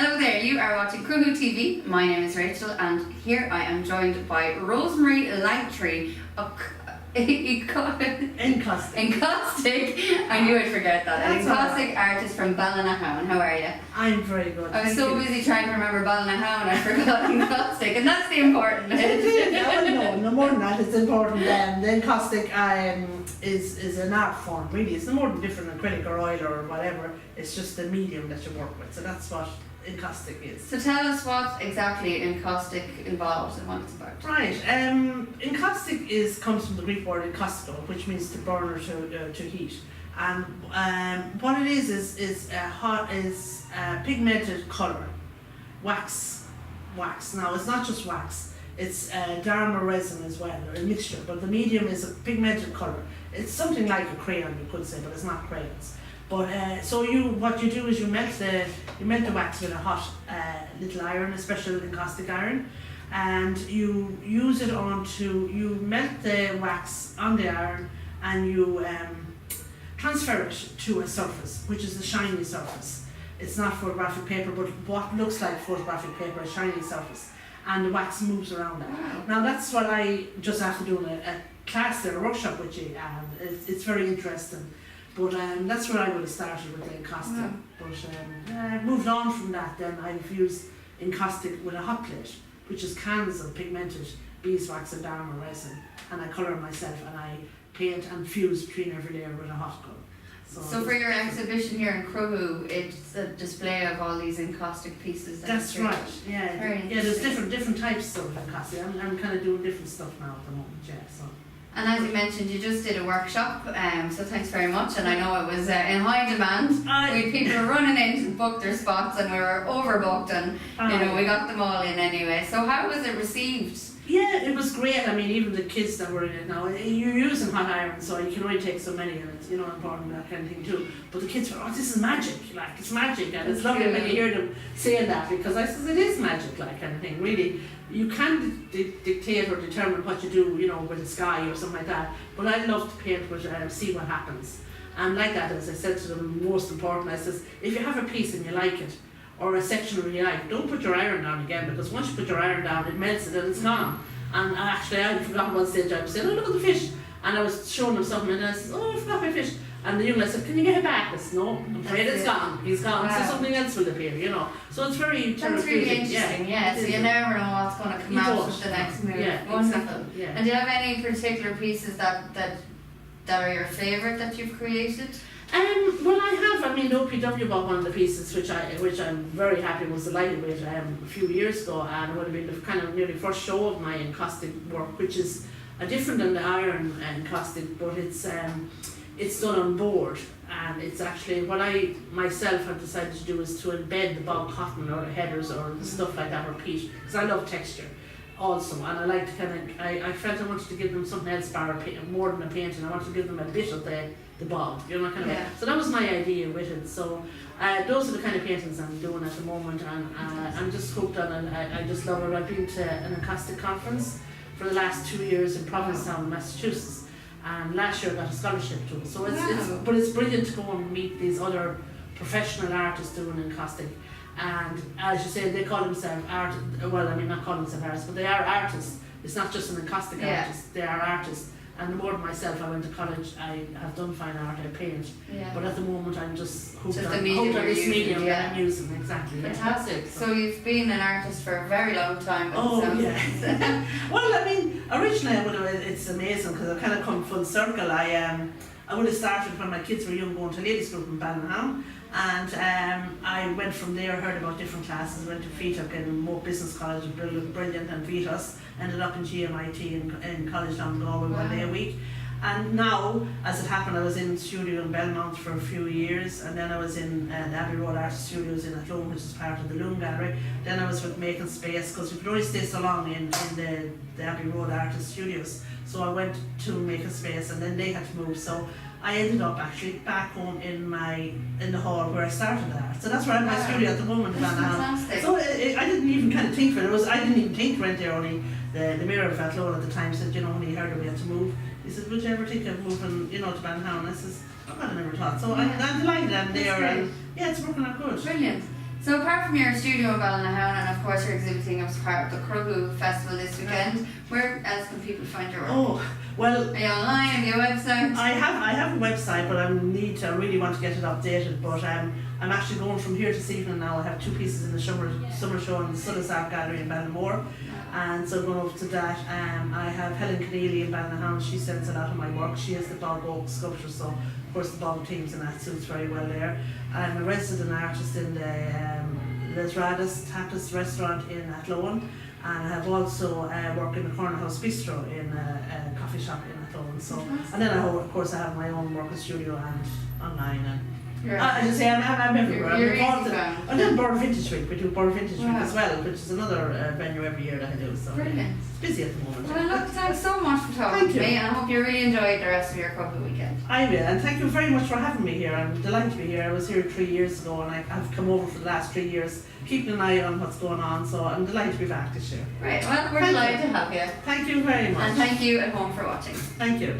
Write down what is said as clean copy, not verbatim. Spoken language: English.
Hello there, you are watching Cruthú TV. My name is Rachel and here I am joined by Rosemary Langtry, encaustic. I knew I'd forget that. An encaustic artist from Ballinahown. How are you? I'm very good. I was so busy trying to remember Ballinahown I forgot encaustic, and that's the important bit. No more than that, it's important. The encaustic is an art form, really. It's no more than different acrylic or oil or whatever. It's just the medium that you work with. So that's what encaustic is. So tell us what exactly encaustic involves and what it's about. Right. Encaustic comes from the Greek word enkausto, which means to burn or to heat. And what it is pigmented colour, wax. Now it's not just wax. It's Dharma resin as well, or a mixture. But the medium is a pigmented colour. It's something like a crayon, you could say, but it's not crayons. But what you do is you melt the wax with a hot little iron, a special encaustic iron, and you use it you melt the wax on the iron and you transfer it to a surface, which is a shiny surface. It's not photographic paper, but what looks like photographic paper, a shiny surface, and the wax moves around that. Wow. Now that's what I just have to do in a class there, a workshop with you, and it's very interesting. But that's where I would have started with the encaustic. Wow. But I moved on from that. Then I've used encaustic with a hot plate, which is cans of pigmented beeswax and Dharma resin, and I colour myself and I paint and fuse between every layer with a hot gun. So for your exhibition here in Cruthú, it's a display of all these encaustic pieces. That's right. Yeah. There's different types of encaustic. I'm kind of doing different stuff now at the moment. Yeah. So. And as you mentioned, you just did a workshop, so thanks very much. And I know it was in high demand. We had people running in to book their spots, and we were overbooked, and we got them all in anyway. So how was it received? Yeah, it was great. I mean, even the kids that were in it now, you're using hot iron, so you can only take so many, and it's important, that kind of thing too. But the kids were, this is magic, like it's magic, and it's lovely when you hear them saying that, because I says it is magic, like kind of thing. Really, you can dictate or determine what you do, with the sky or something like that. But I love to paint with see what happens, and like that, as I said to them, most important, I says, if you have a piece and you like it, or a section where you like, don't put your iron down again, because once you put your iron down, it melts it and it's gone. And actually, I forgot one stage, I was saying, look at the fish. And I was showing them something, and I said, I forgot my fish. And the young lady said, can you get it back? I said, no, I'm afraid it's gone. He's gone. Wow. So something else will appear, So it's very That's really interesting, yeah. So you never know what's going to come out of the next move. Yeah, wonderful. Exactly. Yeah. And do you have any particular pieces that are your favourite that you've created? Well, I have. I mean, OPW bought one of the pieces, which I'm very happy, was delighted with a few years ago, and it would have been the kind of nearly first show of my encaustic work, which is different than the iron encaustic, but it's done on board, and it's actually what I myself have decided to do is to embed the bog cotton or the headers or stuff like that, or peat, because I love texture also, and I like to I felt I wanted to give them something else more than a painting. I wanted to give them a bit of the bog, So that was my idea with it. So those are the kind of paintings I'm doing at the moment, and I'm just hooked on it. I just love it. I've been to an encaustic conference for the last 2 years in Provincetown, Massachusetts, and last year I got a scholarship to it. So it's brilliant to go and meet these other professional artists doing encaustic. And as you say, they call themselves not call themselves artists, but they are artists. It's not just an encaustic artist, they are artists. And more than myself, I went to college, I have done fine art, I paint. Yeah. But at the moment I'm just hooked on this medium that I'm using, exactly. Fantastic. Yeah. So you've been an artist for a very long time. Yeah. Well, I mean, originally it's amazing, because I've kind of come full circle. I would have started when my kids were young, going to ladies group in Ballinahown. And I went from there, heard about different classes, went to Outtake and Moat Business College, brilliant, and Vitas, ended up in GMIT in college down in Galway 1 day a week. And now, as it happened, I was in studio in Belmont for a few years, and then I was in the Abbey Road Art Studios in Athlone, which is part of the Loom Gallery. Then I was with Making Space, because we could only stay so long in the Abbey Road Artist Studios. So I went to Making Space, and then they had to move. So I ended up actually back home in the hall where I started art. So that's where I'm in my studio at the moment. Fantastic. So I didn't even kind of think for it. I didn't even think to rent there. Only the mayor of Athlone at the time said, when he heard that we had to move, he said, would you ever think of moving, to Ballinahown? I says, I never thought. So I'm delighted I'm there, and it's working out good. Brilliant. So apart from your studio in Ballinahown and of course you're exhibiting as part of the cruthú festival this weekend, where else can people find your work? Oh, well, Are you online? Have you a website? I have a website, but I really want to get it updated. But I'm actually going from here this evening now. I have 2 pieces in the summer show in the Suddis Art Gallery in Ballymore, and so I'm going over to that. I have Helen Keneally in Ballinahown. She sends a lot of my work. She has the bog oak sculpture, so of course the bog themes and that suits very well there. I'm a resident artist in the Les Radas Tapas restaurant in Athlone, and I have also worked in the Corner House Bistro in a coffee shop in Athlone. So, and then of course I have my own working studio and online. And I just say I'm everywhere. And then Border Vintage Week. We do Border Vintage Week as well, which is another venue every year that I do. So brilliant. It's busy at the moment. Well, look, thanks so much for talking to me, and I hope you really enjoyed the rest of your cruthú weekend. I will, and thank you very much for having me here. I'm delighted to be here. I was here 3 years ago, and I've come over for the last 3 years, keeping an eye on what's going on. So I'm delighted to be back this year. Right. Well, we're delighted to have you. Thank you very much. And thank you at home for watching. Thank you.